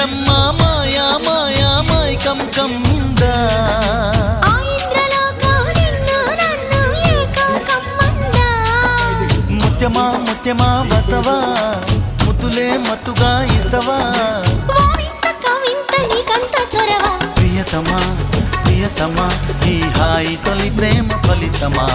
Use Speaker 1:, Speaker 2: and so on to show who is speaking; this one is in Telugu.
Speaker 1: రంగమ్మ మాయా మాయా మైకం కమ్ముందా ముత్యమా ముత్యమా వస్తవా ముద్దులే మత్తుగా ఇస్తవా ప్రియతమా ప్రియతమా ఈ హాయి తొలి ప్రేమ ఫలితమా